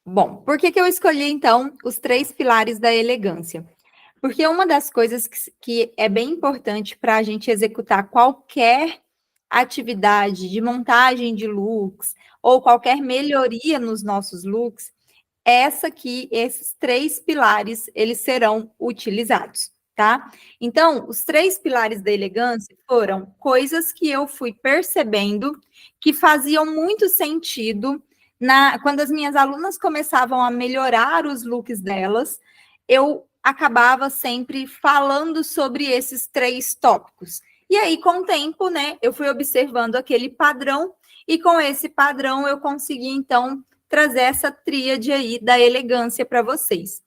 Bom, por que eu escolhi, então, os 3 pilares da elegância? Porque uma das coisas que é bem importante para a gente executar qualquer atividade de montagem de looks ou qualquer melhoria nos nossos looks, esses 3 pilares, eles serão utilizados, tá? Então, os 3 pilares da elegância foram coisas que eu fui percebendo que faziam muito sentido quando as minhas alunas começavam a melhorar os looks delas, eu acabava sempre falando sobre esses 3 tópicos. E aí, com o tempo, né, eu fui observando aquele padrão, e com esse padrão eu consegui, então, trazer essa tríade aí da elegância para vocês.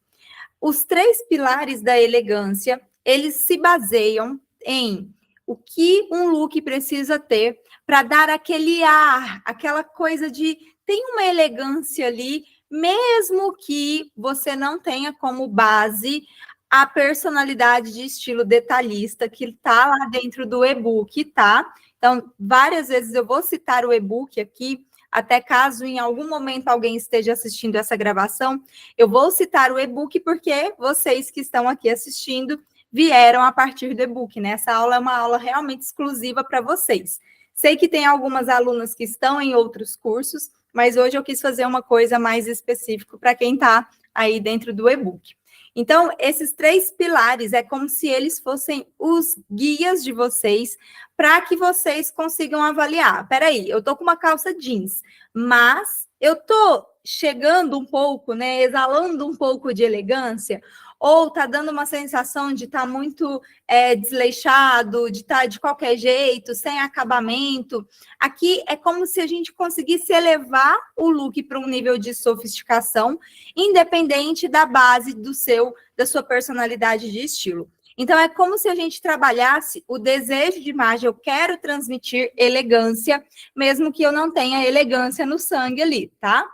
Os 3 pilares da elegância, eles se baseiam em o que um look precisa ter para dar aquele ar, aquela coisa de tem uma elegância ali, mesmo que você não tenha como base a personalidade de estilo detalhista que está lá dentro do e-book, tá? Então, várias vezes eu vou citar o e-book aqui, até caso em algum momento alguém esteja assistindo essa gravação, eu vou citar o e-book porque vocês que estão aqui assistindo vieram a partir do e-book, né? Essa aula é uma aula realmente exclusiva para vocês. Sei que tem algumas alunas que estão em outros cursos, mas hoje eu quis fazer uma coisa mais específica para quem está aí dentro do e-book. Então, esses 3 pilares é como se eles fossem os guias de vocês para que vocês consigam avaliar. Peraí, eu tô com uma calça jeans, mas eu tô chegando um pouco, né, exalando um pouco de elegância, ou tá dando uma sensação de estar muito desleixado, de estar de qualquer jeito, sem acabamento. Aqui é como se a gente conseguisse elevar o look para um nível de sofisticação, independente da base da sua personalidade de estilo. Então, é como se a gente trabalhasse o desejo de imagem, eu quero transmitir elegância, mesmo que eu não tenha elegância no sangue ali, tá?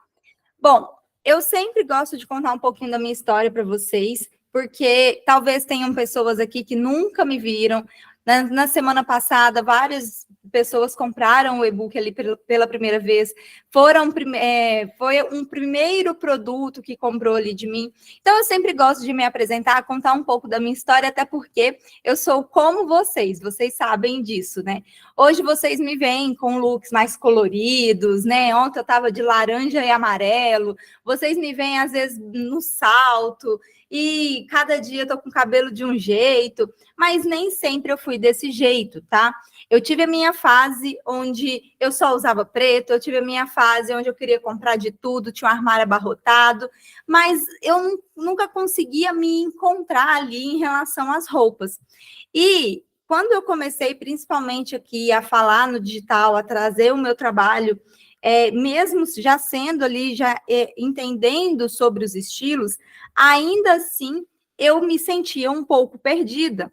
Bom, eu sempre gosto de contar um pouquinho da minha história para vocês, porque talvez tenham pessoas aqui que nunca me viram. Na semana passada, várias pessoas compraram o e-book ali pela primeira vez. Foi um primeiro produto que comprou ali de mim. Então, eu sempre gosto de me apresentar, contar um pouco da minha história, até porque eu sou como vocês sabem disso, né? Hoje vocês me veem com looks mais coloridos, né? Ontem eu estava de laranja e amarelo. Vocês me veem, às vezes, no salto. E cada dia eu tô com o cabelo de um jeito, mas nem sempre eu fui desse jeito, tá? Eu tive a minha fase onde eu só usava preto, eu tive a minha fase onde eu queria comprar de tudo, tinha um armário abarrotado, mas eu nunca conseguia me encontrar ali em relação às roupas. E quando eu comecei, principalmente aqui, a falar no digital, a trazer o meu trabalho, mesmo já sendo ali, entendendo sobre os estilos, ainda assim eu me sentia um pouco perdida.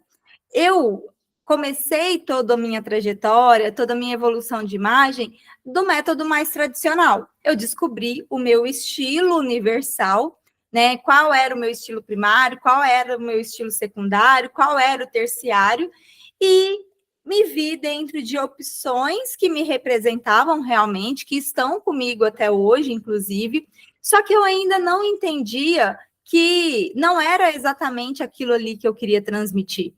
Eu comecei toda a minha trajetória, toda a minha evolução de imagem do método mais tradicional. Eu descobri o meu estilo universal, né? Qual era o meu estilo primário, qual era o meu estilo secundário, qual era o terciário, e me vi dentro de opções que me representavam realmente, que estão comigo até hoje, inclusive, só que eu ainda não entendia que não era exatamente aquilo ali que eu queria transmitir.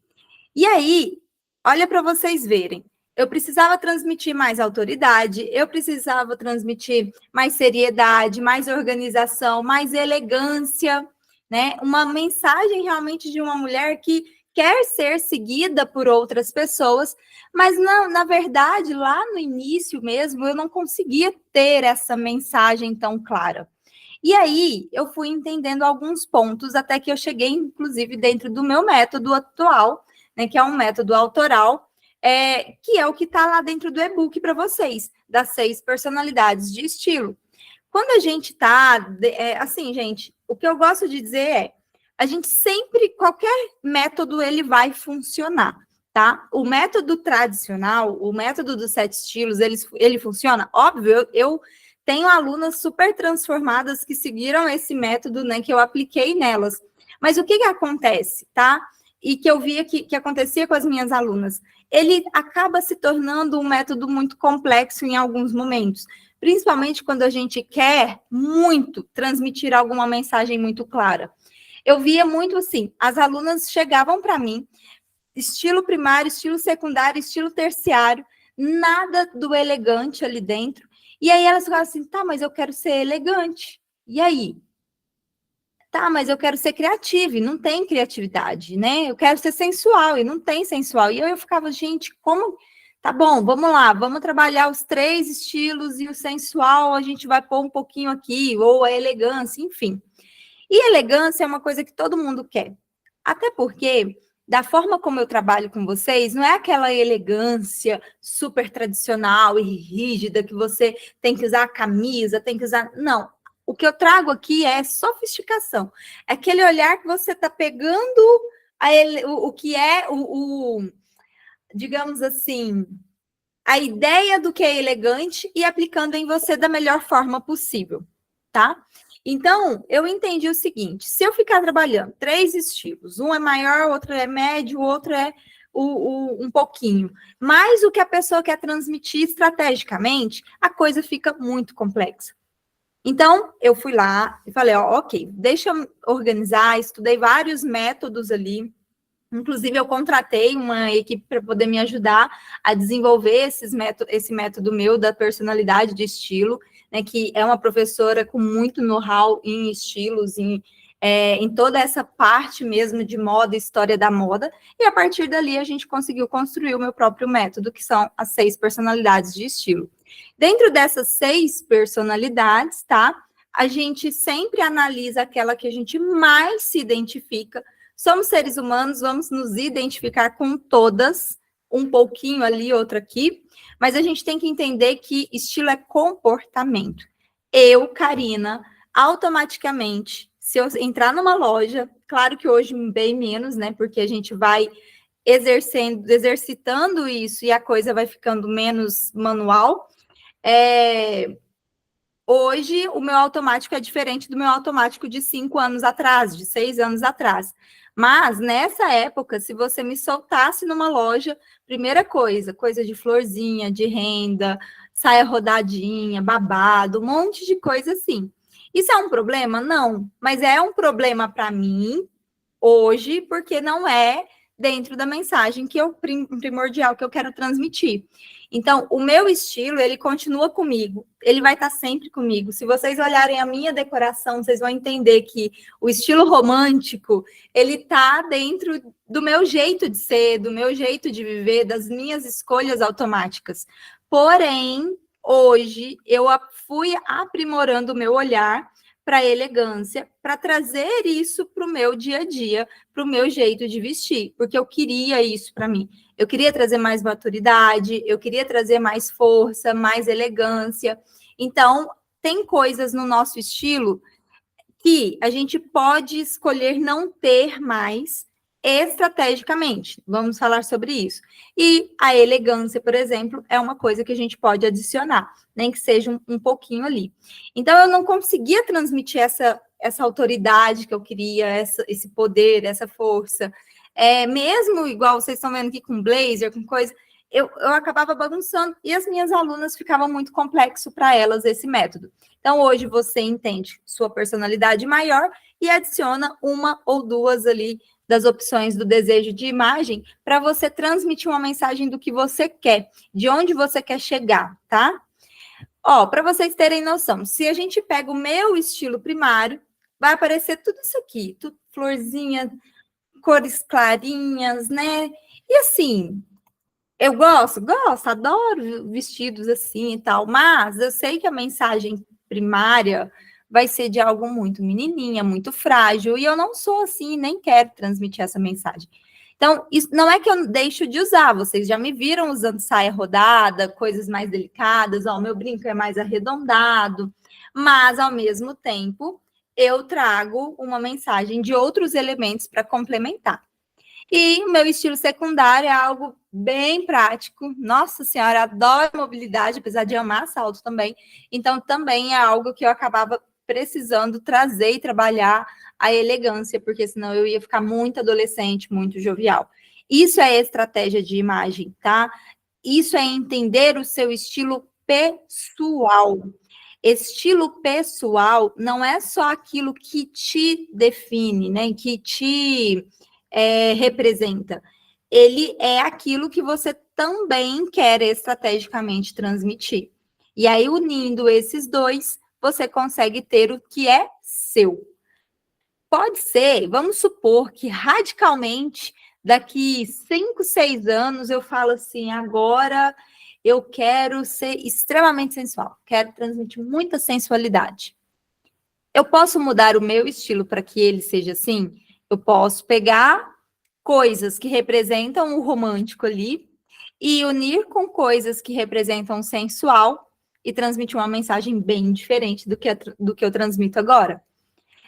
E aí, olha para vocês verem, eu precisava transmitir mais autoridade, eu precisava transmitir mais seriedade, mais organização, mais elegância, né? Uma mensagem realmente de uma mulher que quer ser seguida por outras pessoas, mas na verdade, lá no início mesmo, eu não conseguia ter essa mensagem tão clara. E aí, eu fui entendendo alguns pontos, até que eu cheguei, inclusive, dentro do meu método atual, né, que é um método autoral, que é o que está lá dentro do e-book para vocês, das 6 personalidades de estilo. Quando a gente está, assim, gente, o que eu gosto de dizer a gente sempre, qualquer método, ele vai funcionar, tá? O método tradicional, o método dos 7 estilos, ele funciona? Óbvio, eu tenho alunas super transformadas que seguiram esse método, né, que eu apliquei nelas. Mas o que acontece, tá? E que eu via que acontecia com as minhas alunas, ele acaba se tornando um método muito complexo em alguns momentos, principalmente quando a gente quer muito transmitir alguma mensagem muito clara. Eu via muito assim, as alunas chegavam para mim, estilo primário, estilo secundário, estilo terciário, nada do elegante ali dentro. E aí elas ficavam assim, tá, mas eu quero ser elegante. E aí? Tá, mas eu quero ser criativa e não tem criatividade, né? Eu quero ser sensual e não tem sensual. E eu ficava, gente, como. Tá bom, vamos lá, vamos trabalhar os 3 estilos e o sensual a gente vai pôr um pouquinho aqui, ou a elegância, enfim. E elegância é uma coisa que todo mundo quer. Até porque, da forma como eu trabalho com vocês, não é aquela elegância super tradicional e rígida que você tem que usar a camisa, tem que usar. Não. O que eu trago aqui é sofisticação. É aquele olhar que você está pegando o que é digamos assim, a ideia do que é elegante e aplicando em você da melhor forma possível, tá? Então, eu entendi o seguinte: se eu ficar trabalhando 3 estilos, um é maior, outro é médio, outro é um pouquinho, mas o que a pessoa quer transmitir estrategicamente, a coisa fica muito complexa. Então, eu fui lá e falei, ó, ok, deixa eu organizar, estudei vários métodos ali, inclusive eu contratei uma equipe para poder me ajudar a desenvolver esse método meu da personalidade de estilo, né, que é uma professora com muito know-how em estilos, em toda essa parte mesmo de moda, história da moda, e a partir dali a gente conseguiu construir o meu próprio método, que são as 6 personalidades de estilo. Dentro dessas 6 personalidades, tá? A gente sempre analisa aquela que a gente mais se identifica. Somos seres humanos, vamos nos identificar com todas, um pouquinho ali, outro aqui, mas a gente tem que entender que estilo é comportamento. Eu, Karina, automaticamente, se eu entrar numa loja, claro que hoje bem menos, né? Porque a gente vai exercitando isso e a coisa vai ficando menos manual. Hoje, o meu automático é diferente do meu automático de 5 anos atrás, de 6 anos atrás. Mas, nessa época, se você me soltasse numa loja, primeira coisa de florzinha, de renda, saia rodadinha, babado, um monte de coisa assim. Isso é um problema? Não, mas é um problema para mim hoje, porque não é dentro da mensagem que eu primordial que eu quero transmitir. Então, o meu estilo, ele continua comigo, ele vai estar sempre comigo. Se vocês olharem a minha decoração, vocês vão entender que o estilo romântico, ele está dentro do meu jeito de ser, do meu jeito de viver, das minhas escolhas automáticas. Porém, hoje, eu fui aprimorando o meu olhar para a elegância, para trazer isso para o meu dia a dia, para o meu jeito de vestir, porque eu queria isso para mim. Eu queria trazer mais maturidade, eu queria trazer mais força, mais elegância. Então, tem coisas no nosso estilo que a gente pode escolher não ter mais estrategicamente. Vamos falar sobre isso. E a elegância, por exemplo, é uma coisa que a gente pode adicionar, nem que seja um pouquinho ali. Então, eu não conseguia transmitir essa autoridade que eu queria, esse poder, essa força. Mesmo igual vocês estão vendo aqui com blazer, com coisa, eu acabava bagunçando e as minhas alunas ficava muito complexo para elas esse método. Então, hoje você entende sua personalidade maior e adiciona uma ou duas ali das opções do desejo de imagem para você transmitir uma mensagem do que você quer, de onde você quer chegar, tá? Ó, para vocês terem noção, se a gente pega o meu estilo primário, vai aparecer tudo isso aqui, tudo florzinha, cores clarinhas, né? E assim, eu gosto, adoro vestidos assim e tal, mas eu sei que a mensagem primária vai ser de algo muito menininha, muito frágil, e eu não sou assim, nem quero transmitir essa mensagem. Então, isso não é que eu deixo de usar, vocês já me viram usando saia rodada, coisas mais delicadas, ó, meu brinco é mais arredondado, mas ao mesmo tempo eu trago uma mensagem de outros elementos para complementar. E o meu estilo secundário é algo bem prático. Nossa Senhora, adoro mobilidade, apesar de amar salto também. Então, também é algo que eu acabava precisando trazer e trabalhar a elegância, porque senão eu ia ficar muito adolescente, muito jovial. Isso é estratégia de imagem, tá? Isso é entender o seu estilo pessoal. Estilo pessoal não é só aquilo que te define, né? Que te representa. Ele é aquilo que você também quer estrategicamente transmitir. E aí, unindo esses dois, você consegue ter o que é seu. Pode ser, vamos supor que radicalmente, daqui 5, 6 anos, eu falo assim, agora eu quero ser extremamente sensual, quero transmitir muita sensualidade. Eu posso mudar o meu estilo para que ele seja assim? Eu posso pegar coisas que representam o romântico ali e unir com coisas que representam o sensual e transmitir uma mensagem bem diferente do que eu transmito agora.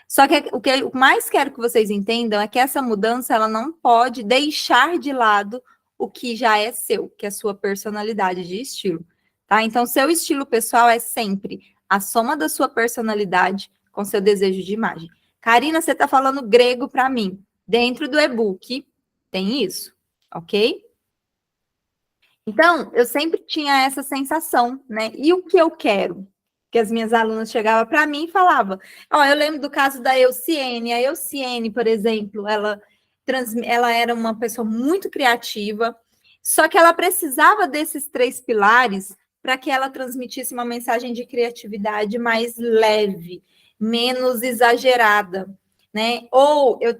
Só que o que eu mais quero que vocês entendam é que essa mudança ela não pode deixar de lado o que já é seu, que é a sua personalidade de estilo, tá? Então, seu estilo pessoal é sempre a soma da sua personalidade com seu desejo de imagem. Karina, você está falando grego para mim. Dentro do e-book tem isso, ok? Então, eu sempre tinha essa sensação, né? E o que eu quero? Que as minhas alunas chegavam para mim e falavam, ó, eu lembro do caso da Euciene. A Euciene, por exemplo, ela era uma pessoa muito criativa, só que ela precisava desses 3 pilares para que ela transmitisse uma mensagem de criatividade mais leve, menos exagerada, né? Ou eu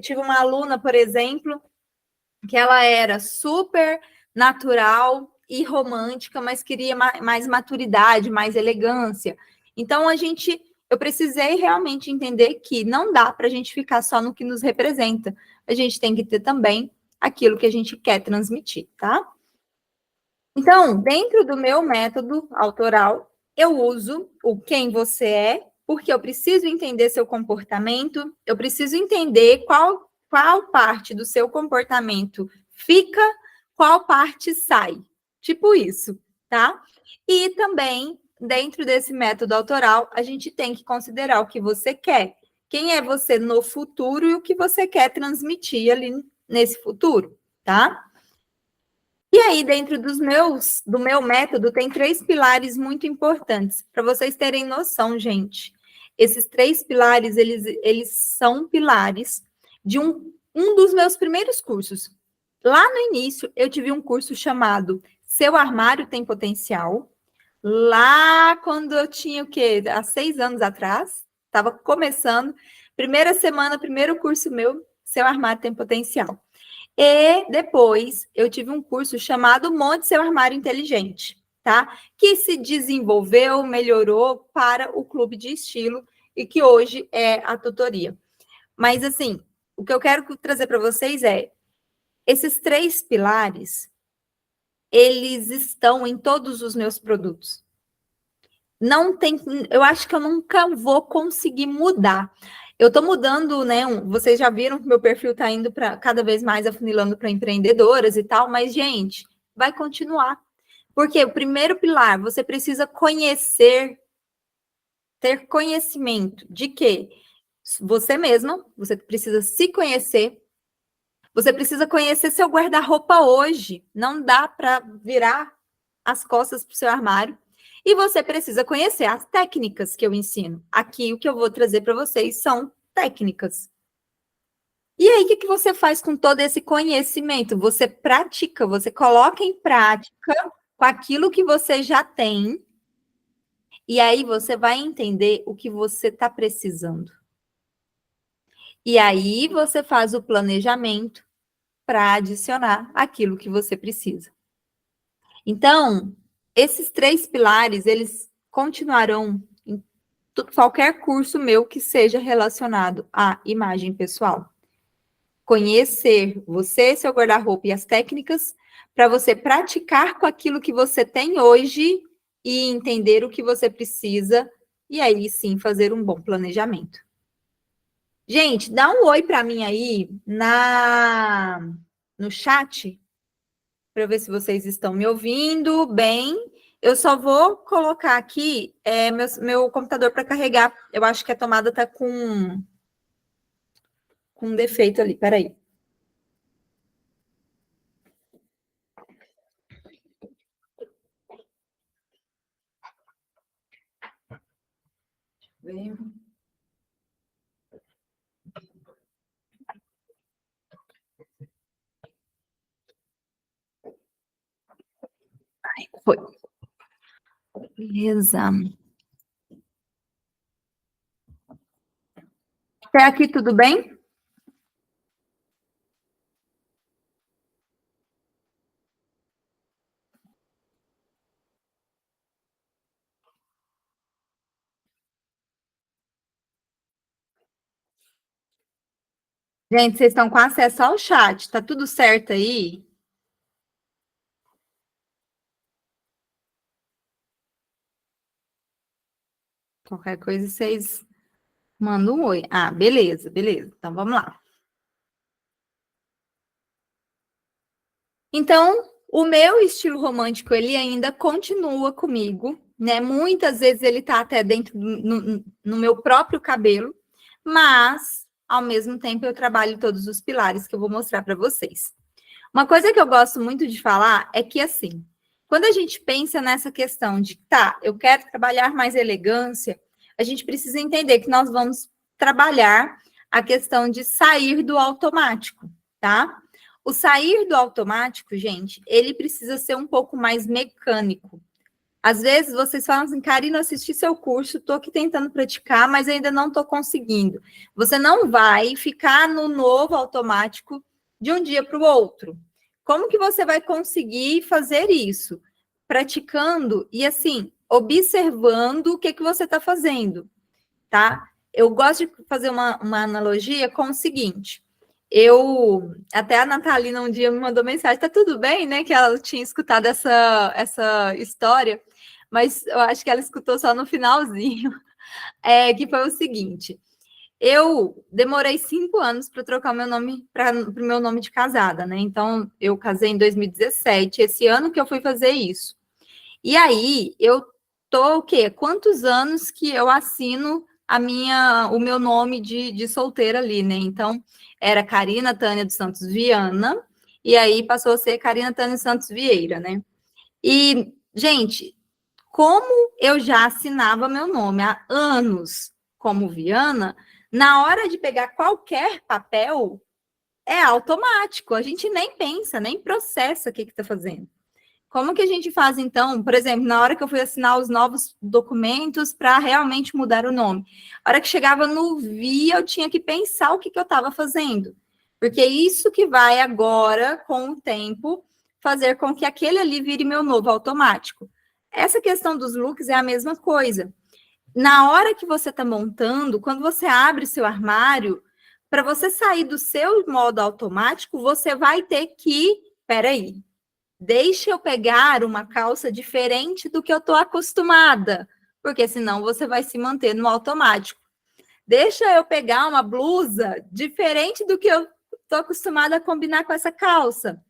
tive uma aluna, por exemplo, que ela era super natural e romântica, mas queria mais maturidade, mais elegância. Então eu precisei realmente entender que não dá para a gente ficar só no que nos representa. A gente tem que ter também aquilo que a gente quer transmitir, tá? Então, dentro do meu método autoral, eu uso o quem você é, porque eu preciso entender seu comportamento, eu preciso entender qual parte do seu comportamento fica, qual parte sai. Tipo isso, tá? E também, dentro desse método autoral, a gente tem que considerar o que você quer. Quem é você no futuro e o que você quer transmitir ali nesse futuro, tá? E aí, dentro do meu método, tem 3 pilares muito importantes, para vocês terem noção, gente. Esses 3 pilares, eles são pilares de um dos meus primeiros cursos. Lá no início, eu tive um curso chamado Seu Armário Tem Potencial. Lá quando eu tinha o quê? Há 6 anos atrás, estava começando. Primeira semana, primeiro curso meu, Seu Armário Tem Potencial. E depois eu tive um curso chamado Monte Seu Armário Inteligente, tá? Que se desenvolveu, melhorou para o clube de estilo e que hoje é a tutoria. Mas assim, o que eu quero trazer para vocês é esses 3 pilares, eles estão em todos os meus produtos. Não tem, eu acho que eu nunca vou conseguir mudar. Eu estou mudando, né? Vocês já viram que meu perfil está indo para cada vez mais afunilando para empreendedoras e tal, mas, gente, vai continuar. Porque o primeiro pilar, você precisa conhecer, ter conhecimento de que você mesma, você precisa se conhecer, você precisa conhecer seu guarda-roupa hoje. Não dá para virar as costas para o seu armário. E você precisa conhecer as técnicas que eu ensino. Aqui, o que eu vou trazer para vocês são técnicas. E aí, o que você faz com todo esse conhecimento? Você pratica, você coloca em prática com aquilo que você já tem. E aí, você vai entender o que você está precisando. E aí, você faz o planejamento para adicionar aquilo que você precisa. Então, esses 3 pilares, eles continuarão em qualquer curso meu que seja relacionado à imagem pessoal. Conhecer você, seu guarda-roupa e as técnicas para você praticar com aquilo que você tem hoje e entender o que você precisa e aí sim fazer um bom planejamento. Gente, dá um oi para mim aí no chat para eu ver se vocês estão me ouvindo bem. Eu só vou colocar aqui meu computador para carregar. Eu acho que a tomada está com um defeito ali. Peraí. Foi. Beleza. Até aqui tudo bem? Gente, vocês estão com acesso ao chat, tá tudo certo aí? Qualquer coisa vocês mandam um oi. Ah, beleza, beleza. Então vamos lá. Então, o meu estilo romântico, ele ainda continua comigo, né? Muitas vezes ele tá até dentro no meu próprio cabelo, mas, ao mesmo tempo, eu trabalho todos os pilares que eu vou mostrar para vocês. Uma coisa que eu gosto muito de falar é que, assim, quando a gente pensa nessa questão de, tá, eu quero trabalhar mais elegância, a gente precisa entender que nós vamos trabalhar a questão de sair do automático, tá? O sair do automático, gente, ele precisa ser um pouco mais mecânico. Às vezes vocês falam assim, Karina, assisti seu curso, estou aqui tentando praticar, mas ainda não estou conseguindo. Você não vai ficar no novo automático de um dia para o outro. Como que você vai conseguir fazer isso? Praticando e, assim, observando o que você está fazendo, tá? Eu gosto de fazer uma analogia com o seguinte. Até a Natalina um dia me mandou mensagem, tá tudo bem, né? Que ela tinha escutado essa história, mas eu acho que ela escutou só no finalzinho. Que foi o seguinte: eu demorei 5 anos para trocar o meu nome para o meu nome de casada, né? Então, eu casei em 2017, esse ano que eu fui fazer isso. E aí, eu tô o quê? Quantos anos que eu assino o meu nome de solteira ali, né? Então, era Karina Tânia dos Santos Viana, e aí passou a ser Karina Tânia dos Santos Vieira, né? E, gente, como eu já assinava meu nome há anos como Viana, na hora de pegar qualquer papel, é automático. A gente nem pensa, nem processa o que está fazendo. Como que a gente faz, então, por exemplo, na hora que eu fui assinar os novos documentos para realmente mudar o nome? A hora que chegava no via, eu tinha que pensar o que eu estava fazendo. Porque é isso que vai agora, com o tempo, fazer com que aquele ali vire meu novo automático. Essa questão dos looks é a mesma coisa. Na hora que você está montando, quando você abre seu armário, para você sair do seu modo automático, você vai ter que, peraí, deixa eu pegar uma calça diferente do que eu estou acostumada, porque senão você vai se manter no automático. Deixa eu pegar uma blusa diferente do que eu estou acostumada a combinar com essa calça.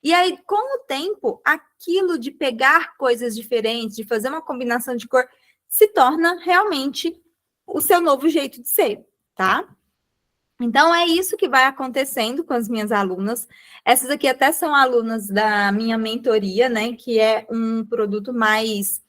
E aí, com o tempo, aquilo de pegar coisas diferentes, de fazer uma combinação de cor, se torna realmente o seu novo jeito de ser, tá? Então, é isso que vai acontecendo com as minhas alunas. Essas aqui até são alunas da minha mentoria, né? Que é um produto mais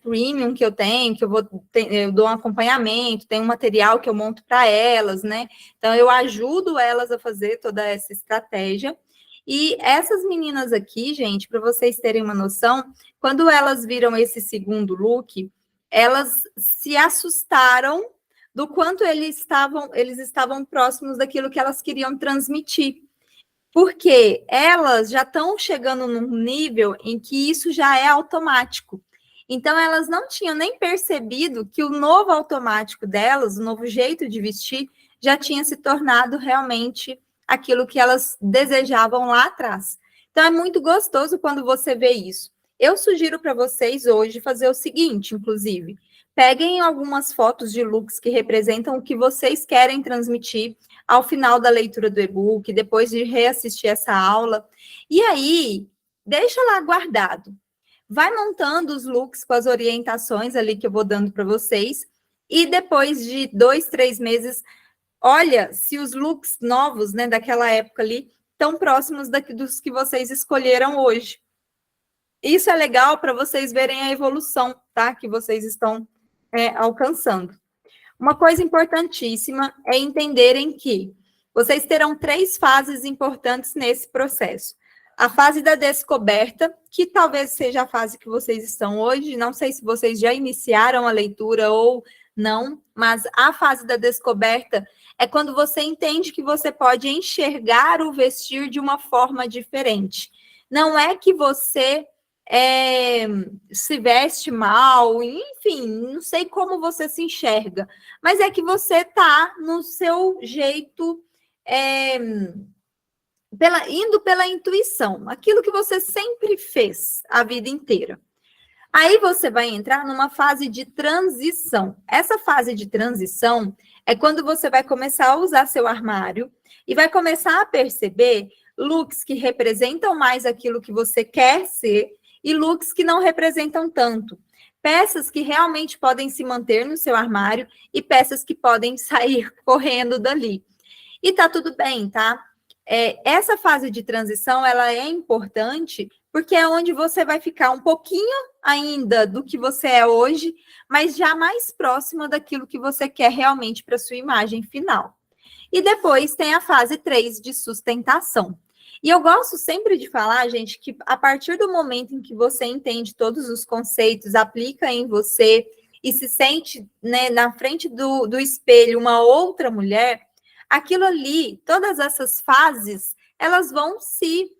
premium que eu tenho, que eu dou um acompanhamento, tem um material que eu monto para elas, né? Então, eu ajudo elas a fazer toda essa estratégia. E essas meninas aqui, gente, para vocês terem uma noção, quando elas viram esse segundo look, elas se assustaram do quanto eles estavam próximos daquilo que elas queriam transmitir. Porque elas já estão chegando num nível em que isso já é automático. Então, elas não tinham nem percebido que o novo automático delas, o novo jeito de vestir, já tinha se tornado realmente aquilo que elas desejavam lá atrás. Então, é muito gostoso quando você vê isso. Eu sugiro para vocês hoje fazer o seguinte, inclusive, peguem algumas fotos de looks que representam o que vocês querem transmitir ao final da leitura do e-book, depois de reassistir essa aula, e aí, deixa lá guardado. Vai montando os looks com as orientações ali que eu vou dando para vocês, e depois de 2, 3 meses, olha se os looks novos, né, daquela época ali, estão próximos dos que vocês escolheram hoje. Isso é legal para vocês verem a evolução, tá? Que vocês estão alcançando. Uma coisa importantíssima é entenderem que vocês terão 3 fases importantes nesse processo. A fase da descoberta, que talvez seja a fase que vocês estão hoje, não sei se vocês já iniciaram a leitura ou não, mas a fase da descoberta é quando você entende que você pode enxergar o vestir de uma forma diferente. Não é que você se veste mal, enfim, não sei como você se enxerga, mas é que você está no seu jeito, indo pela intuição, aquilo que você sempre fez a vida inteira. Aí você vai entrar numa fase de transição. Essa fase de transição é quando você vai começar a usar seu armário e vai começar a perceber looks que representam mais aquilo que você quer ser e looks que não representam tanto. Peças que realmente podem se manter no seu armário e peças que podem sair correndo dali. E tá tudo bem, tá? Essa fase de transição, ela é importante porque é onde você vai ficar um pouquinho ainda do que você é hoje, mas já mais próxima daquilo que você quer realmente para sua imagem final. E depois tem a fase 3 de sustentação. E eu gosto sempre de falar, gente, que a partir do momento em que você entende todos os conceitos, aplica em você e se sente, né, na frente do espelho uma outra mulher, aquilo ali, todas essas fases, elas vão se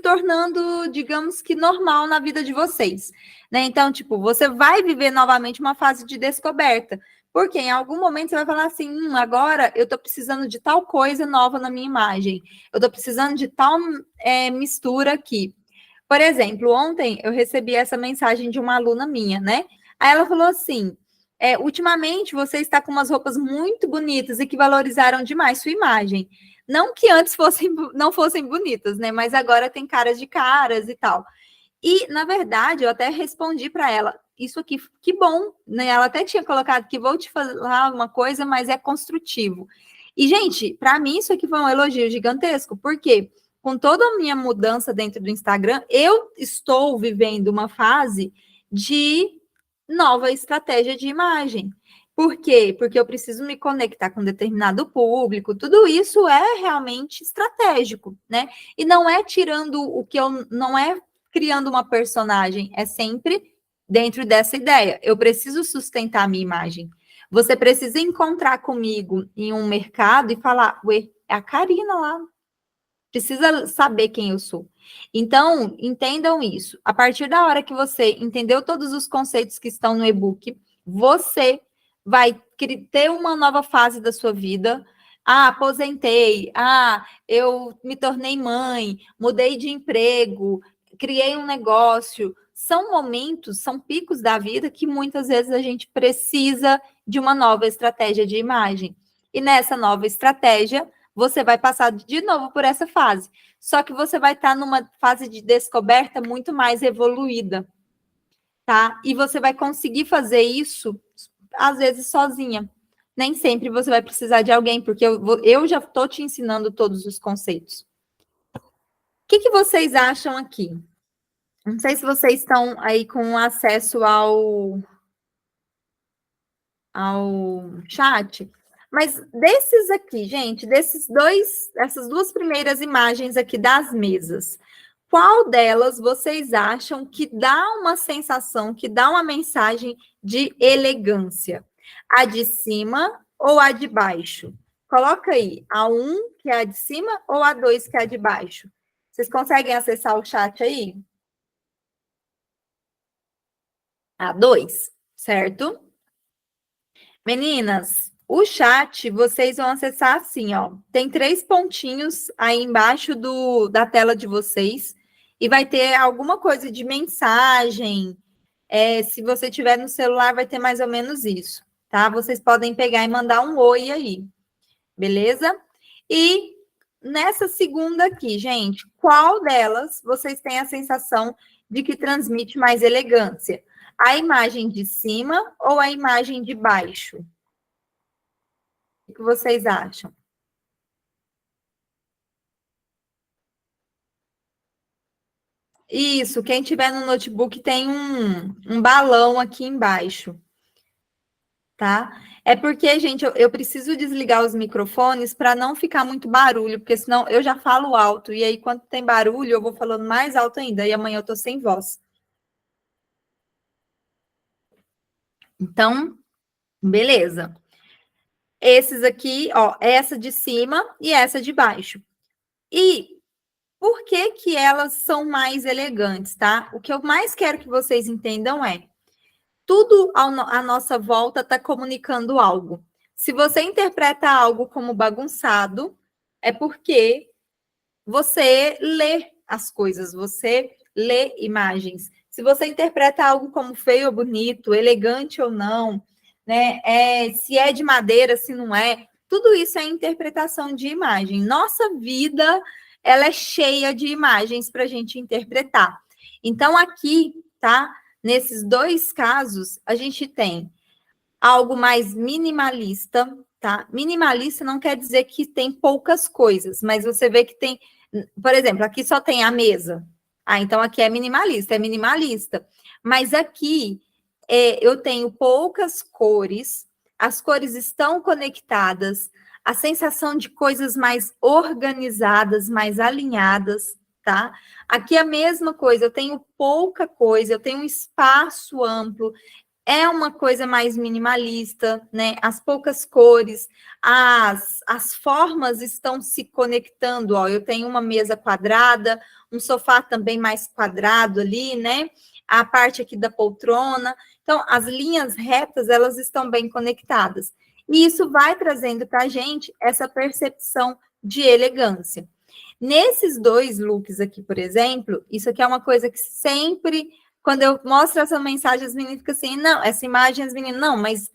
tornando, digamos que normal na vida de vocês, né? Então, tipo, você vai viver novamente uma fase de descoberta, porque em algum momento você vai falar assim, agora eu tô precisando de tal coisa nova na minha imagem, eu tô precisando de tal mistura aqui. Por exemplo, ontem eu recebi essa mensagem de uma aluna minha, né? Aí ela falou assim, ultimamente você está com umas roupas muito bonitas e que valorizaram demais sua imagem. Não que antes não fossem bonitas, né? Mas agora tem caras de caras e tal. E, na verdade, eu até respondi para ela, isso aqui, que bom, né? Ela até tinha colocado que vou te falar uma coisa, mas é construtivo. E, gente, para mim isso aqui foi um elogio gigantesco, porque com toda a minha mudança dentro do Instagram, eu estou vivendo uma fase de nova estratégia de imagem. Por quê? Porque eu preciso me conectar com determinado público, tudo isso é realmente estratégico, né? E não é tirando o que eu não é criando uma personagem, é sempre dentro dessa ideia. Eu preciso sustentar a minha imagem. Você precisa encontrar comigo em um mercado e falar, ué, é a Karina lá. Precisa saber quem eu sou. Então, entendam isso. A partir da hora que você entendeu todos os conceitos que estão no e-book, você vai ter uma nova fase da sua vida. Ah, aposentei. Ah, eu me tornei mãe, mudei de emprego, criei um negócio. São momentos, são picos da vida que muitas vezes a gente precisa de uma nova estratégia de imagem. E nessa nova estratégia, você vai passar de novo por essa fase. Só que você vai estar numa fase de descoberta muito mais evoluída, tá? E você vai conseguir fazer isso, às vezes, sozinha. Nem sempre você vai precisar de alguém, porque eu já estou te ensinando todos os conceitos. O que vocês acham aqui? Não sei se vocês estão aí com acesso ao chat, mas desses aqui, gente, essas duas primeiras imagens aqui das mesas, qual delas vocês acham que dá uma sensação, que dá uma mensagem de elegância? A de cima ou a de baixo? Coloca aí, a 1, que é a de cima, ou a 2, que é a de baixo? Vocês conseguem acessar o chat aí? A 2, certo? Meninas, o chat vocês vão acessar assim, ó. Tem 3 pontinhos aí embaixo da tela de vocês e vai ter alguma coisa de mensagem. Se você tiver no celular, vai ter mais ou menos isso, tá? Vocês podem pegar e mandar um oi aí, beleza? E nessa segunda aqui, gente, qual delas vocês têm a sensação de que transmite mais elegância? A imagem de cima ou a imagem de baixo? O que vocês acham? Isso, quem tiver no notebook tem um balão aqui embaixo, tá? É porque, gente, eu preciso desligar os microfones para não ficar muito barulho, porque senão eu já falo alto, e aí quando tem barulho eu vou falando mais alto ainda, e amanhã eu tô sem voz. Então, beleza. Esses aqui, ó, essa de cima e essa de baixo. E por que que elas são mais elegantes, tá? O que eu mais quero que vocês entendam é tudo à nossa volta está comunicando algo. Se você interpreta algo como bagunçado, é porque você lê as coisas, você lê imagens. Se você interpreta algo como feio ou bonito, elegante ou não, né? Se é de madeira, se não é, tudo isso é interpretação de imagem. Nossa vida, ela é cheia de imagens para a gente interpretar. Então, aqui, tá? Nesses dois casos, a gente tem algo mais minimalista, tá? Minimalista não quer dizer que tem poucas coisas, mas você vê que tem, por exemplo, aqui só tem a mesa. Ah, então aqui é minimalista, é minimalista. Mas aqui eu tenho poucas cores, as cores estão conectadas, a sensação de coisas mais organizadas, mais alinhadas, tá? Aqui é a mesma coisa, eu tenho pouca coisa, eu tenho um espaço amplo, é uma coisa mais minimalista, né? As poucas cores, as formas estão se conectando. Ó, eu tenho uma mesa quadrada, um sofá também mais quadrado ali, né? A parte aqui da poltrona. Então, as linhas retas, elas estão bem conectadas. E isso vai trazendo para a gente essa percepção de elegância. Nesses dois looks aqui, por exemplo, isso aqui é uma coisa que sempre quando eu mostro essa mensagem, as meninas ficam assim, não, essa imagem, as meninas, não, mas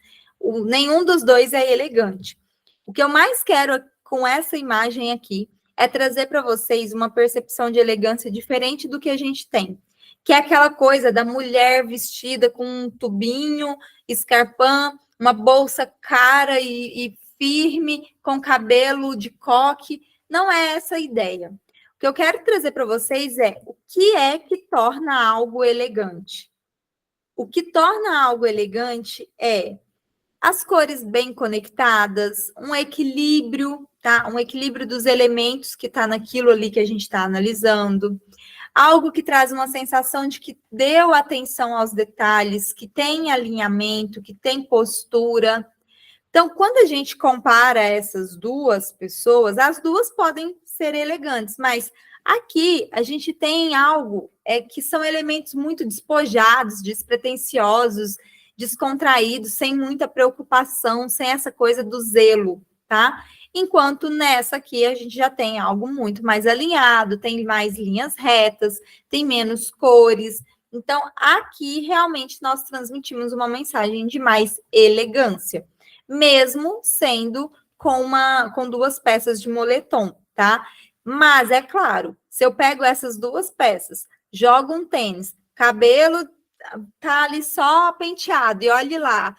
nenhum dos dois é elegante. O que eu mais quero com essa imagem aqui é trazer para vocês uma percepção de elegância diferente do que a gente tem, que é aquela coisa da mulher vestida com um tubinho, escarpão, uma bolsa cara e firme, com cabelo de coque. Não é essa a ideia. O que eu quero trazer para vocês é o que é que torna algo elegante. O que torna algo elegante é as cores bem conectadas, um equilíbrio, tá? Um equilíbrio dos elementos que está naquilo ali que a gente está analisando. Algo que traz uma sensação de que deu atenção aos detalhes, que tem alinhamento, que tem postura. Então, quando a gente compara essas duas pessoas, as duas podem ser elegantes, mas aqui a gente tem algo que são elementos muito despojados, despretensiosos, descontraídos, sem muita preocupação, sem essa coisa do zelo, tá? Enquanto nessa aqui a gente já tem algo muito mais alinhado, tem mais linhas retas, tem menos cores. Então, aqui realmente nós transmitimos uma mensagem de mais elegância, mesmo sendo com duas peças de moletom, tá? Mas é claro, se eu pego essas duas peças, jogo um tênis, cabelo tá ali só penteado, e olhe lá,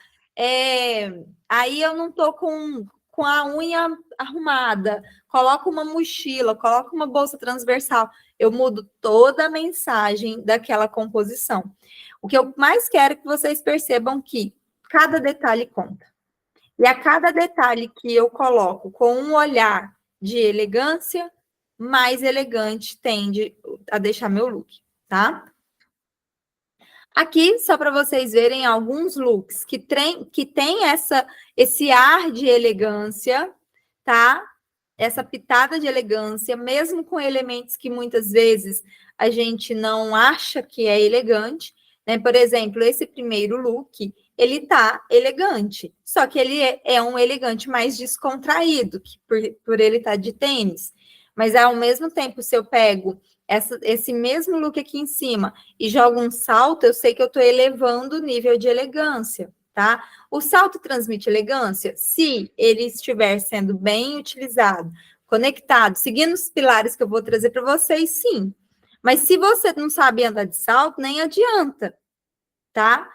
aí eu não tô com a unha arrumada, coloco uma mochila, coloco uma bolsa transversal, eu mudo toda a mensagem daquela composição. O que eu mais quero é que vocês percebam que cada detalhe conta. E a cada detalhe que eu coloco com um olhar de elegância, mais elegante tende a deixar meu look, tá? Aqui, só para vocês verem alguns looks que tem esse ar de elegância, tá? Essa pitada de elegância, mesmo com elementos que muitas vezes a gente não acha que é elegante, né? Por exemplo, esse primeiro look, ele tá elegante, só que ele é um elegante mais descontraído, que por ele estar de tênis. Mas ao mesmo tempo, se eu pego esse mesmo look aqui em cima e jogo um salto, eu sei que eu estou elevando o nível de elegância, tá? O salto transmite elegância se ele estiver sendo bem utilizado, conectado, seguindo os pilares que eu vou trazer para vocês, sim. Mas se você não sabe andar de salto, nem adianta, tá?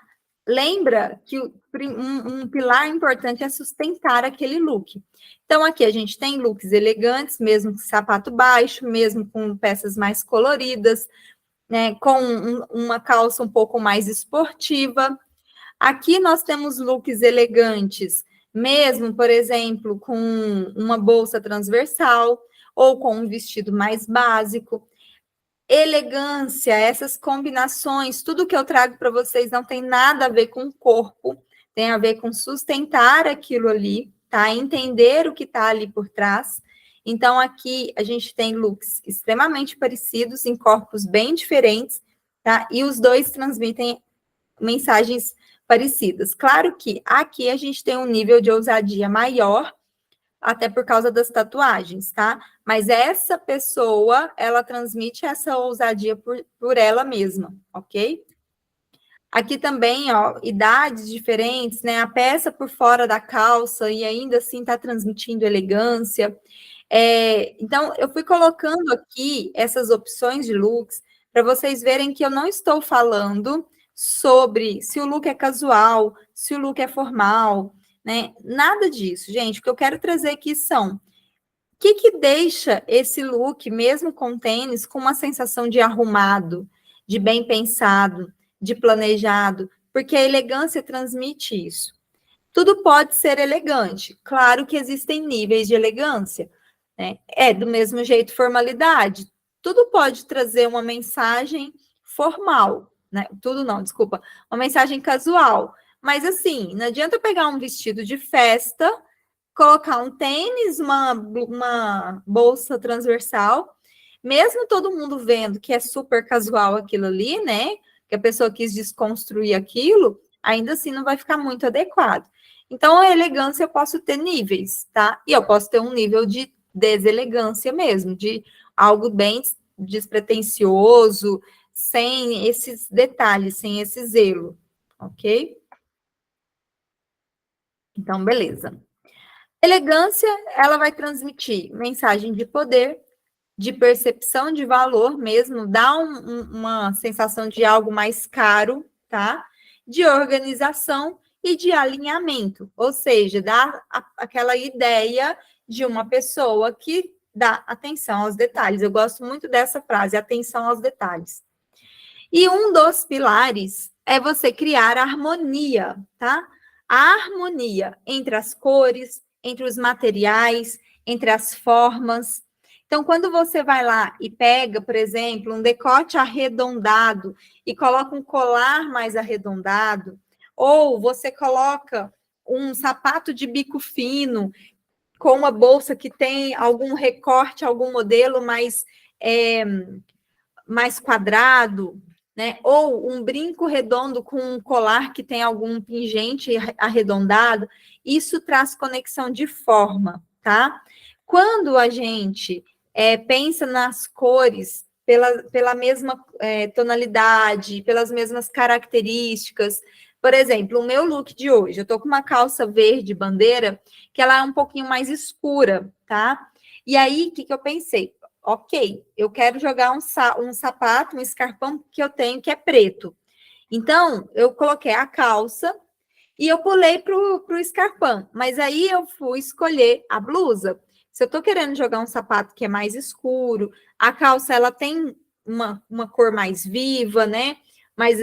Lembra que um pilar importante é sustentar aquele look. Então, aqui a gente tem looks elegantes, mesmo com sapato baixo, mesmo com peças mais coloridas, né, com uma calça um pouco mais esportiva. Aqui nós temos looks elegantes, mesmo, por exemplo, com uma bolsa transversal ou com um vestido mais básico. Elegância, essas combinações, tudo que eu trago para vocês não tem nada a ver com o corpo, tem a ver com sustentar aquilo ali, tá? Entender o que está ali por trás. Então, aqui a gente tem looks extremamente parecidos, em corpos bem diferentes, tá? E os dois transmitem mensagens parecidas. Claro que aqui a gente tem um nível de ousadia maior, até por causa das tatuagens, tá? Mas essa pessoa, ela transmite essa ousadia por ela mesma, ok? Aqui também, ó, idades diferentes, né? A peça por fora da calça e ainda assim está transmitindo elegância. Então, eu fui colocando aqui essas opções de looks para vocês verem que eu não estou falando sobre se o look é casual, se o look é formal, né? Nada disso, gente. O que eu quero trazer aqui são o que deixa esse look, mesmo com tênis, com uma sensação de arrumado, de bem pensado, de planejado, porque a elegância transmite isso. Tudo pode ser elegante. Claro que existem níveis de elegância, né? Do mesmo jeito formalidade. Tudo pode trazer uma mensagem formal, né? Tudo não, desculpa. Uma mensagem casual. Mas assim, não adianta pegar um vestido de festa, colocar um tênis, uma bolsa transversal, mesmo todo mundo vendo que é super casual aquilo ali, né? Que a pessoa quis desconstruir aquilo, ainda assim não vai ficar muito adequado. Então, a elegância eu posso ter níveis, tá? E eu posso ter um nível de deselegância mesmo, de algo bem despretensioso, sem esses detalhes, sem esse zelo, ok? Então, beleza. Elegância, ela vai transmitir mensagem de poder, de percepção de valor mesmo, dá uma sensação de algo mais caro, tá? De organização e de alinhamento, ou seja, dá aquela ideia de uma pessoa que dá atenção aos detalhes. Eu gosto muito dessa frase, atenção aos detalhes. E um dos pilares é você criar harmonia, tá? A harmonia entre as cores, entre os materiais, entre as formas. Então, quando você vai lá e pega, por exemplo, um decote arredondado e coloca um colar mais arredondado, ou você coloca um sapato de bico fino com uma bolsa que tem algum recorte, algum modelo mais quadrado, né? Ou um brinco redondo com um colar que tem algum pingente arredondado, isso traz conexão de forma, tá? Quando a gente pensa nas cores pela mesma tonalidade, pelas mesmas características, por exemplo, o meu look de hoje, eu tô com uma calça verde bandeira, que ela é um pouquinho mais escura, tá? E aí, o que eu pensei? Ok, eu quero jogar um sapato, um escarpão que eu tenho que é preto. Então, eu coloquei a calça e eu pulei para o escarpão. Mas aí eu fui escolher a blusa. Se eu estou querendo jogar um sapato que é mais escuro, a calça ela tem uma cor mais viva, né? Mas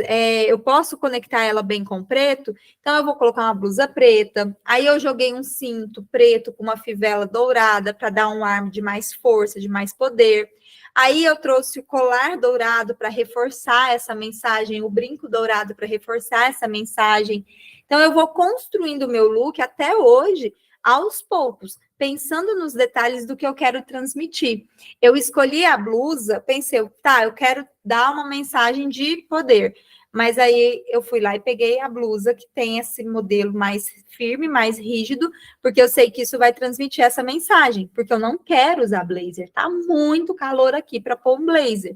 eu posso conectar ela bem com preto, então eu vou colocar uma blusa preta. Aí eu joguei um cinto preto com uma fivela dourada para dar um ar de mais força, de mais poder. Aí eu trouxe o colar dourado para reforçar essa mensagem, o brinco dourado para reforçar essa mensagem. Então eu vou construindo o meu look até hoje, aos poucos, pensando nos detalhes do que eu quero transmitir. Eu escolhi a blusa, pensei, tá, eu quero dar uma mensagem de poder. Mas aí eu fui lá e peguei a blusa que tem esse modelo mais firme, mais rígido, porque eu sei que isso vai transmitir essa mensagem, porque eu não quero usar blazer. Tá muito calor aqui para pôr um blazer.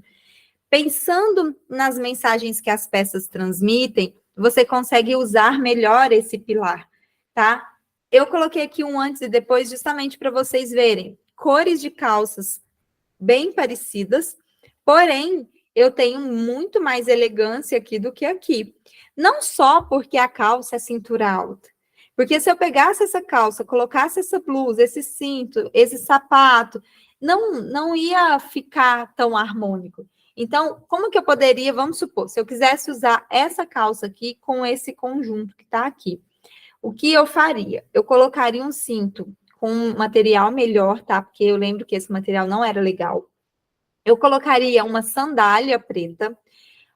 Pensando nas mensagens que as peças transmitem, você consegue usar melhor esse pilar, tá? Eu coloquei aqui um antes e depois justamente para vocês verem cores de calças bem parecidas, porém eu tenho muito mais elegância aqui do que aqui. Não só porque a calça é cintura alta, porque se eu pegasse essa calça, colocasse essa blusa, esse cinto, esse sapato, não ia ficar tão harmônico. Então, como que eu poderia, vamos supor, se eu quisesse usar essa calça aqui com esse conjunto que está aqui, o que eu faria? Eu colocaria um cinto com um material melhor, tá? Porque eu lembro que esse material não era legal. Eu colocaria uma sandália preta,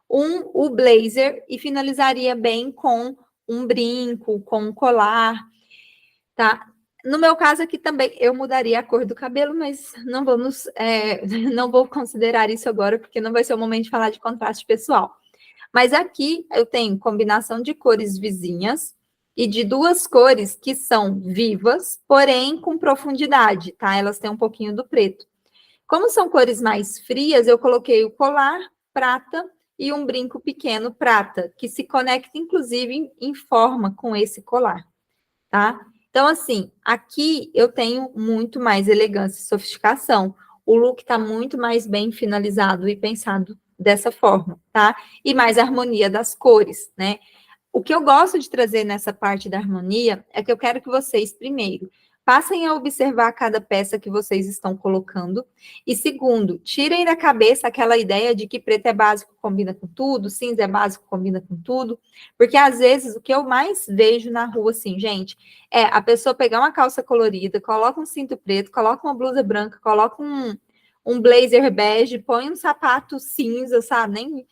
o blazer e finalizaria bem com um brinco, com um colar, tá? No meu caso aqui também, eu mudaria a cor do cabelo, mas não vamos, não vou considerar isso agora, porque não vai ser o momento de falar de contraste pessoal. Mas aqui eu tenho combinação de cores vizinhas e de duas cores que são vivas, porém com profundidade, tá? Elas têm um pouquinho do preto. Como são cores mais frias, eu coloquei o colar prata e um brinco pequeno prata, que se conecta inclusive em forma com esse colar, tá? Então, assim, aqui eu tenho muito mais elegância e sofisticação. O look está muito mais bem finalizado e pensado dessa forma, tá? E mais harmonia das cores, né? O que eu gosto de trazer nessa parte da harmonia é que eu quero que vocês, primeiro, passem a observar cada peça que vocês estão colocando. E segundo, tirem da cabeça aquela ideia de que preto é básico, combina com tudo, cinza é básico, combina com tudo. Porque às vezes o que eu mais vejo na rua, assim, gente, é a pessoa pegar uma calça colorida, coloca um cinto preto, coloca uma blusa branca, coloca um blazer bege, põe um sapato cinza, sabe?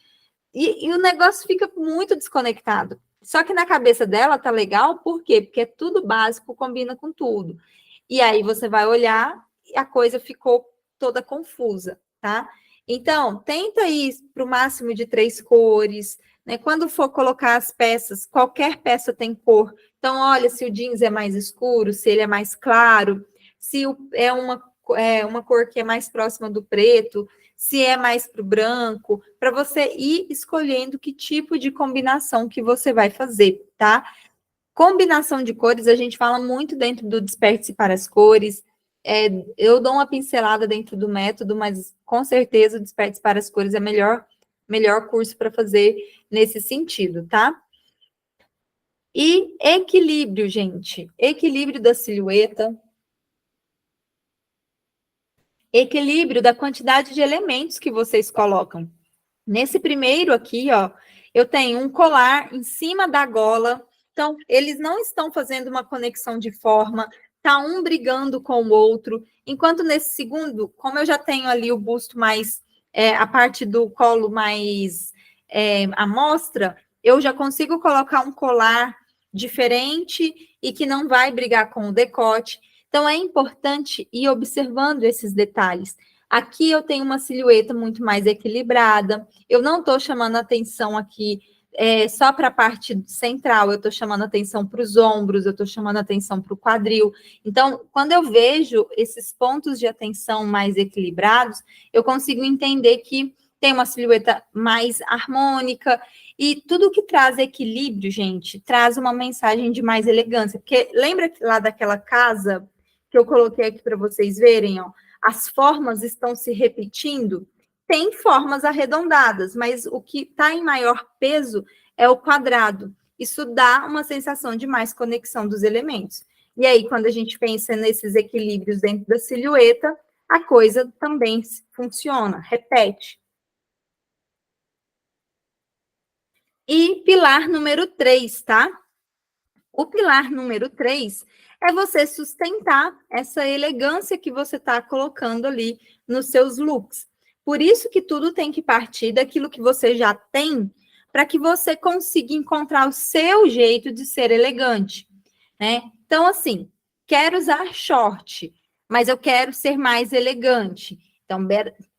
E o negócio fica muito desconectado. Só que na cabeça dela tá legal, por quê? Porque é tudo básico, combina com tudo. E aí você vai olhar e a coisa ficou toda confusa, tá? Então, tenta ir para o máximo de 3 cores, né? Quando for colocar as peças, qualquer peça tem cor. Então, olha se o jeans é mais escuro, se ele é mais claro, se é uma cor que é mais próxima do preto, se é mais para o branco, para você ir escolhendo que tipo de combinação que você vai fazer, tá? Combinação de cores, a gente fala muito dentro do Desperte-se para as Cores. Eu dou uma pincelada dentro do método, mas com certeza o Desperte-se para as Cores é melhor curso para fazer nesse sentido, tá? E equilíbrio, gente. Equilíbrio da silhueta. Equilíbrio da quantidade de elementos que vocês colocam. Nesse primeiro aqui, ó, eu tenho um colar em cima da gola. Então, eles não estão fazendo uma conexão de forma, tá um brigando com o outro. Enquanto nesse segundo, como eu já tenho ali o busto mais, a parte do colo mais à mostra, eu já consigo colocar um colar diferente e que não vai brigar com o decote. Então, é importante ir observando esses detalhes. Aqui eu tenho uma silhueta muito mais equilibrada. Eu não estou chamando atenção aqui só para a parte central, eu estou chamando atenção para os ombros, eu estou chamando atenção para o quadril. Então, quando eu vejo esses pontos de atenção mais equilibrados, eu consigo entender que tem uma silhueta mais harmônica, e tudo que traz equilíbrio, gente, traz uma mensagem de mais elegância. Porque lembra lá daquela casa que eu coloquei aqui para vocês verem, ó? As formas estão se repetindo, tem formas arredondadas, mas o que está em maior peso é o quadrado. Isso dá uma sensação de mais conexão dos elementos. E aí, quando a gente pensa nesses equilíbrios dentro da silhueta, a coisa também funciona, repete. E pilar número 3, tá? O pilar número 3 é você sustentar essa elegância que você está colocando ali nos seus looks. Por isso que tudo tem que partir daquilo que você já tem, para que você consiga encontrar o seu jeito de ser elegante, né? Então, assim, quero usar short, mas eu quero ser mais elegante. Então,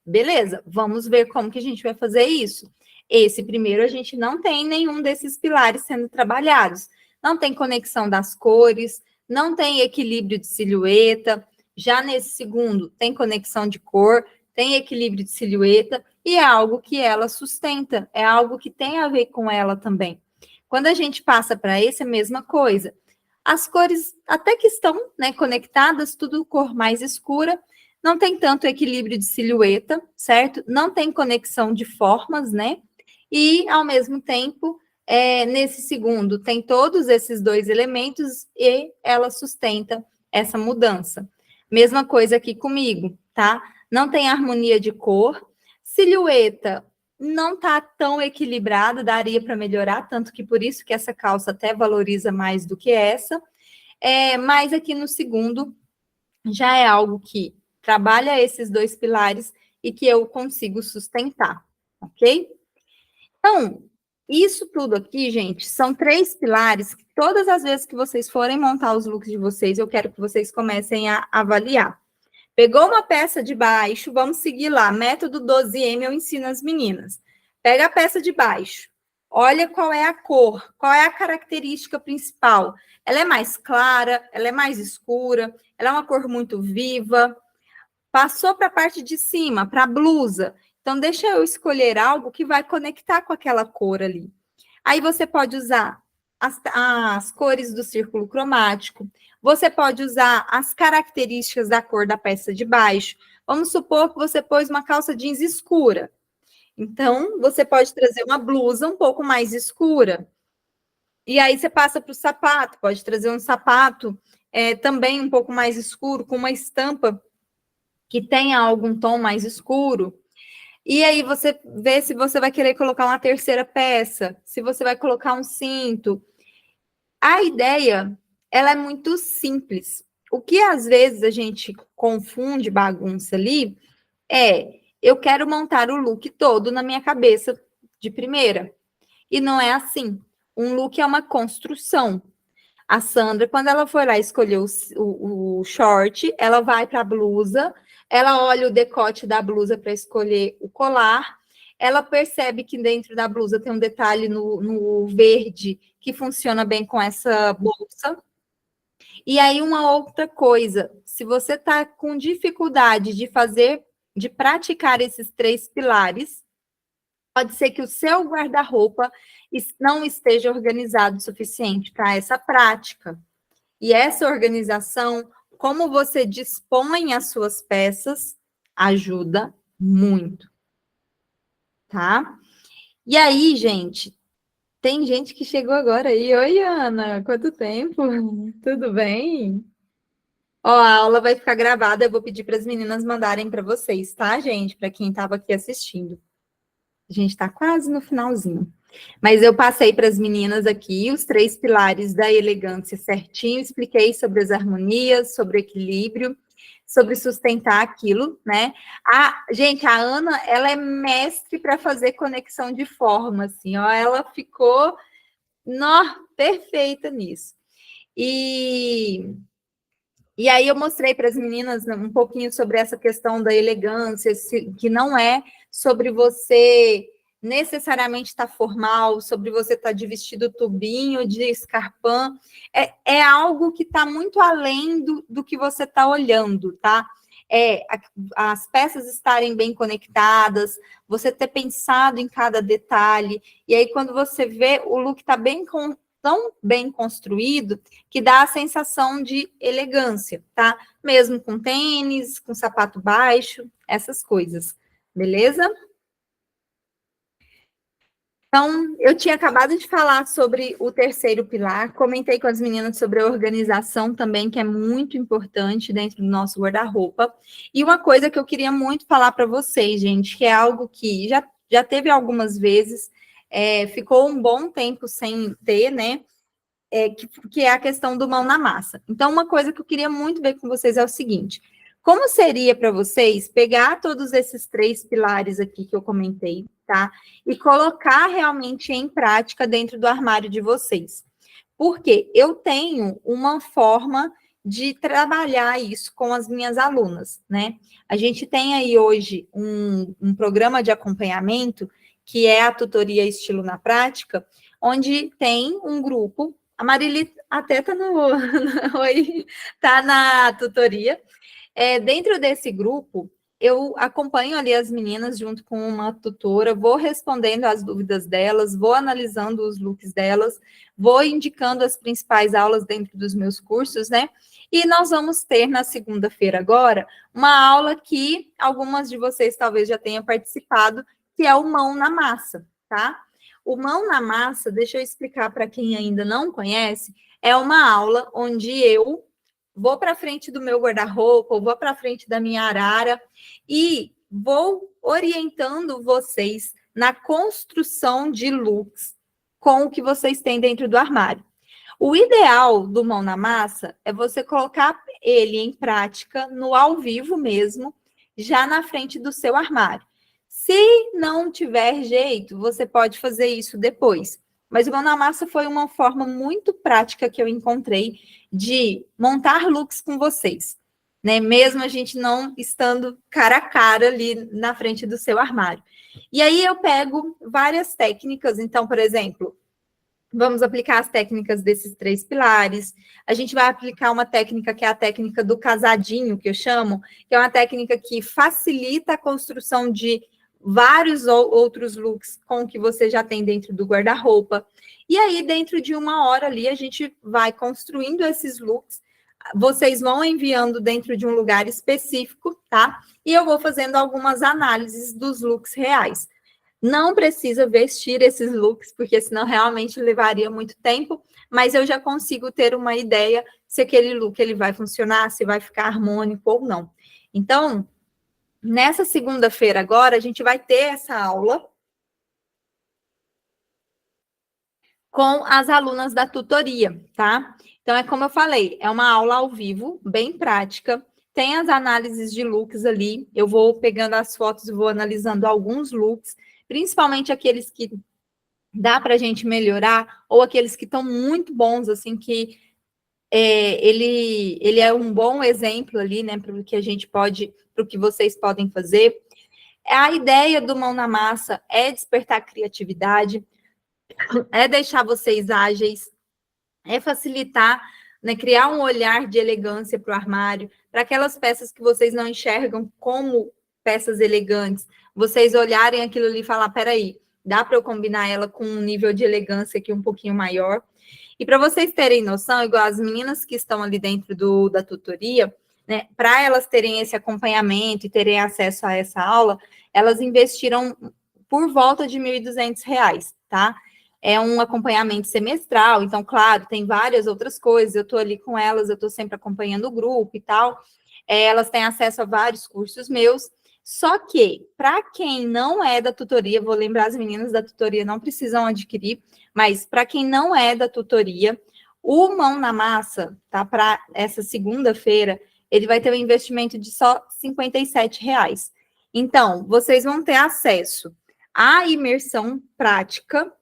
beleza, vamos ver como que a gente vai fazer isso. Esse primeiro, a gente não tem nenhum desses pilares sendo trabalhados. Não tem conexão das cores, não tem equilíbrio de silhueta. Já nesse segundo, tem conexão de cor, tem equilíbrio de silhueta, e é algo que ela sustenta, é algo que tem a ver com ela também. Quando a gente passa para esse, é a mesma coisa. As cores até que estão, né, conectadas, tudo cor mais escura, não tem tanto equilíbrio de silhueta, certo? Não tem conexão de formas, né? E, ao mesmo tempo, nesse segundo, tem todos esses dois elementos e ela sustenta essa mudança. Mesma coisa aqui comigo, tá? Não tem harmonia de cor. Silhueta não tá tão equilibrada, daria para melhorar, tanto que por isso que essa calça até valoriza mais do que essa. Mas aqui no segundo já é algo que trabalha esses dois pilares e que eu consigo sustentar, ok? Então, isso tudo aqui, gente, são 3 pilares que todas as vezes que vocês forem montar os looks de vocês, eu quero que vocês comecem a avaliar. Pegou uma peça de baixo, vamos seguir lá, método 12M, eu ensino as meninas. Pega a peça de baixo, olha qual é a cor, qual é a característica principal. Ela é mais clara, ela é mais escura, ela é uma cor muito viva. Passou para a parte de cima, para a blusa. Então, deixa eu escolher algo que vai conectar com aquela cor ali. Aí você pode usar as cores do círculo cromático. Você pode usar as características da cor da peça de baixo. Vamos supor que você pôs uma calça jeans escura. Então, você pode trazer uma blusa um pouco mais escura. E aí você passa para o sapato. Pode trazer um sapato também um pouco mais escuro, com uma estampa que tenha algum tom mais escuro. E aí você vê se você vai querer colocar uma terceira peça, se você vai colocar um cinto. A ideia, ela é muito simples. O que às vezes a gente confunde, bagunça ali, eu quero montar o look todo na minha cabeça de primeira. E não é assim. Um look é uma construção. A Sandra, quando ela foi lá escolher o short, ela vai para a blusa, ela olha o decote da blusa para escolher o colar, ela percebe que dentro da blusa tem um detalhe no verde que funciona bem com essa bolsa. E aí, uma outra coisa, se você está com dificuldade de praticar esses 3 pilares, pode ser que o seu guarda-roupa não esteja organizado o suficiente para essa prática. E essa organização, como você dispõe as suas peças, ajuda muito, tá? E aí, gente, tem gente que chegou agora aí. Oi, Ana, quanto tempo? Tudo bem? Ó, a aula vai ficar gravada, eu vou pedir para as meninas mandarem para vocês, tá, gente? Para quem estava aqui assistindo. A gente está quase no finalzinho. Mas eu passei para as meninas aqui os 3 pilares da elegância certinho, expliquei sobre as harmonias, sobre o equilíbrio, sobre sustentar aquilo, né? Gente, a Ana, ela é mestre para fazer conexão de forma, assim, ó, ela ficou, perfeita nisso. E aí eu mostrei para as meninas um pouquinho sobre essa questão da elegância, que não é sobre você necessariamente estar formal, sobre você estar de vestido tubinho, de escarpão, é algo que está muito além do que você está olhando, tá? As peças estarem bem conectadas, você ter pensado em cada detalhe, e aí quando você vê, o look está tão bem construído que dá a sensação de elegância, tá? Mesmo com tênis, com sapato baixo, essas coisas, beleza? Então, eu tinha acabado de falar sobre o terceiro pilar, comentei com as meninas sobre a organização também, que é muito importante dentro do nosso guarda-roupa. E uma coisa que eu queria muito falar para vocês, gente, que é algo que já teve algumas vezes, ficou um bom tempo sem ter, né? Que é a questão do mão na massa. Então, uma coisa que eu queria muito ver com vocês é o seguinte: como seria para vocês pegar todos esses 3 pilares aqui que eu comentei, tá? E colocar realmente em prática dentro do armário de vocês? Porque eu tenho uma forma de trabalhar isso com as minhas alunas, né? A gente tem aí hoje um programa de acompanhamento, que é a tutoria Estilo na Prática, onde tem um grupo. A Marili até está tá na tutoria. Dentro desse grupo, eu acompanho ali as meninas junto com uma tutora, vou respondendo as dúvidas delas, vou analisando os looks delas, vou indicando as principais aulas dentro dos meus cursos, né? E nós vamos ter na segunda-feira agora uma aula que algumas de vocês talvez já tenham participado, que é o mão na massa, tá? O mão na massa, deixa eu explicar para quem ainda não conhece, é uma aula onde eu vou para frente do meu guarda-roupa, vou para frente da minha arara e vou orientando vocês na construção de looks com o que vocês têm dentro do armário. O ideal do Mão na Massa é você colocar ele em prática no ao vivo mesmo, já na frente do seu armário. Se não tiver jeito, você pode fazer isso depois. Mas o Mão na Massa foi uma forma muito prática que eu encontrei de montar looks com vocês, né? Mesmo a gente não estando cara a cara ali na frente do seu armário. E aí eu pego várias técnicas. Então, por exemplo, vamos aplicar as técnicas desses 3 pilares. A gente vai aplicar uma técnica que é a técnica do casadinho, que eu chamo, que é uma técnica que facilita a construção de vários outros looks com o que você já tem dentro do guarda-roupa. E aí, dentro de 1 hora ali, a gente vai construindo esses looks. Vocês vão enviando dentro de um lugar específico, tá? E eu vou fazendo algumas análises dos looks reais. Não precisa vestir esses looks, porque senão realmente levaria muito tempo, mas eu já consigo ter uma ideia se aquele look ele vai funcionar, se vai ficar harmônico ou não. Então, nessa segunda-feira agora, a gente vai ter essa aula com as alunas da tutoria, tá? Então, é como eu falei, é uma aula ao vivo, bem prática, tem as análises de looks ali, eu vou pegando as fotos e vou analisando alguns looks, principalmente aqueles que dá para a gente melhorar, ou aqueles que estão muito bons, assim, que ele é um bom exemplo ali, né, para o que a gente pode, para o que vocês podem fazer. A ideia do Mão na Massa é despertar criatividade, é deixar vocês ágeis, é facilitar, né, criar um olhar de elegância para o armário, para aquelas peças que vocês não enxergam como peças elegantes, vocês olharem aquilo ali e falar, peraí, dá para eu combinar ela com um nível de elegância aqui um pouquinho maior. E para vocês terem noção, igual as meninas que estão ali dentro da tutoria, né, para elas terem esse acompanhamento e terem acesso a essa aula, elas investiram por volta de R$ 1.200, tá? É um acompanhamento semestral, então, claro, tem várias outras coisas, eu estou ali com elas, eu estou sempre acompanhando o grupo e tal, elas têm acesso a vários cursos meus, só que, para quem não é da tutoria, vou lembrar, as meninas da tutoria não precisam adquirir, mas para quem não é da tutoria, o Mão na Massa, tá? Para essa segunda-feira, ele vai ter um investimento de só R$ 57. Então, vocês vão ter acesso à imersão prática,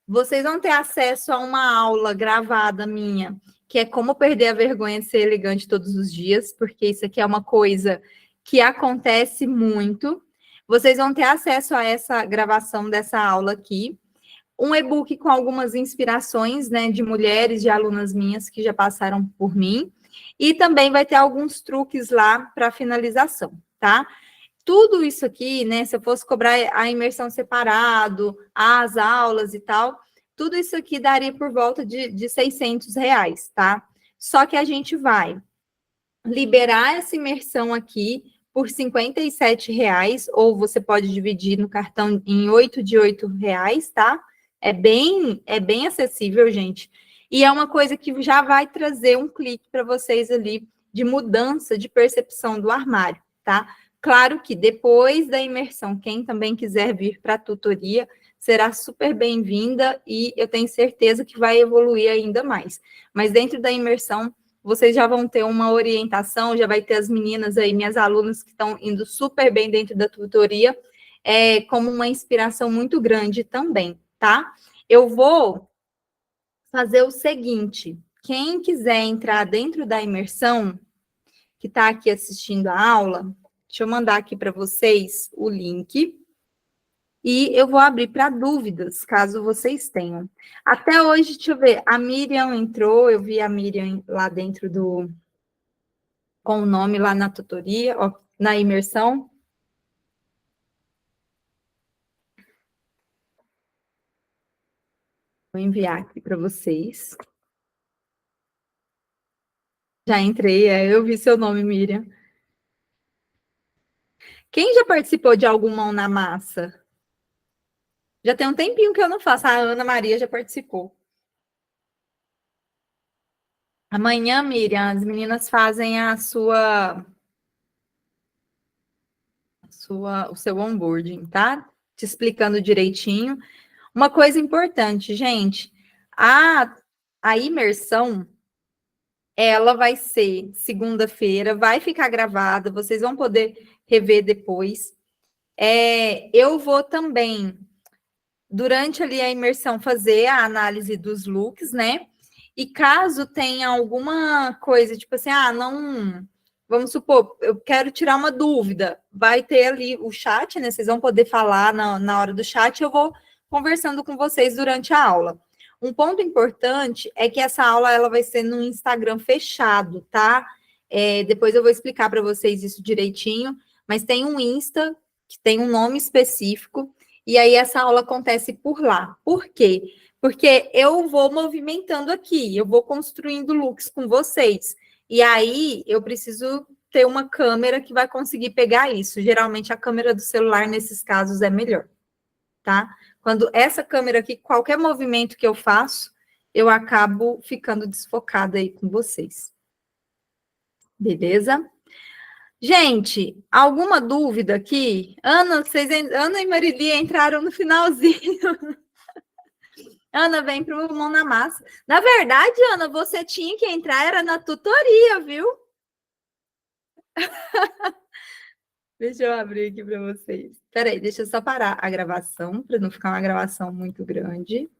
vocês vão ter acesso a uma aula gravada minha, que é como perder a vergonha de ser elegante todos os dias, porque isso aqui é uma coisa que acontece muito. Vocês vão ter acesso a essa gravação dessa aula aqui, um e-book com algumas inspirações, né, de mulheres, de alunas minhas que já passaram por mim, e também vai ter alguns truques lá para finalização, tá? Tudo isso aqui, né, se eu fosse cobrar a imersão separado, as aulas e tal, tudo isso aqui daria por volta de R$ 600, tá? Só que a gente vai liberar essa imersão aqui por R$ 57, ou você pode dividir no cartão em 8 de R$ 8, tá? É bem acessível, gente. E é uma coisa que já vai trazer um clique para vocês ali de mudança de percepção do armário, tá? Claro que depois da imersão, quem também quiser vir para a tutoria, será super bem-vinda e eu tenho certeza que vai evoluir ainda mais. Mas dentro da imersão, vocês já vão ter uma orientação, já vai ter as meninas aí, minhas alunas que estão indo super bem dentro da tutoria, como uma inspiração muito grande também, tá? Eu vou fazer o seguinte, quem quiser entrar dentro da imersão, que está aqui assistindo a aula, deixa eu mandar aqui para vocês o link, e eu vou abrir para dúvidas, caso vocês tenham. Até hoje, deixa eu ver, a Miriam entrou, eu vi a Miriam lá dentro com o nome lá na tutoria, ó, na imersão. Vou enviar aqui para vocês. Já entrei, eu vi seu nome, Miriam. Quem já participou de algum Mão na Massa? Já tem um tempinho que eu não faço. A Ana Maria já participou. Amanhã, Miriam, as meninas fazem a o seu onboarding, tá? Te explicando direitinho. Uma coisa importante, gente, a imersão, ela vai ser segunda-feira, vai ficar gravada, vocês vão poder rever depois. Eu vou também, durante ali a imersão, fazer a análise dos looks, né? E caso tenha alguma coisa, tipo assim, não. Vamos supor, eu quero tirar uma dúvida. Vai ter ali o chat, né? Vocês vão poder falar na hora do chat, eu vou conversando com vocês durante a aula. Um ponto importante é que essa aula ela vai ser no Instagram fechado, tá? Depois eu vou explicar para vocês isso direitinho, mas tem um Insta que tem um nome específico, e aí essa aula acontece por lá. Por quê? Porque eu vou movimentando aqui, eu vou construindo looks com vocês. E aí eu preciso ter uma câmera que vai conseguir pegar isso. Geralmente a câmera do celular, nesses casos, é melhor, tá? Quando essa câmera aqui, qualquer movimento que eu faço, eu acabo ficando desfocada aí com vocês. Beleza? Gente, alguma dúvida aqui? Ana e Marilia entraram no finalzinho. Ana, vem para o Mão na Massa. Na verdade, Ana, você tinha que entrar, era na tutoria, viu? Deixa eu abrir aqui para vocês. Espera aí, deixa eu só parar a gravação, para não ficar uma gravação muito grande.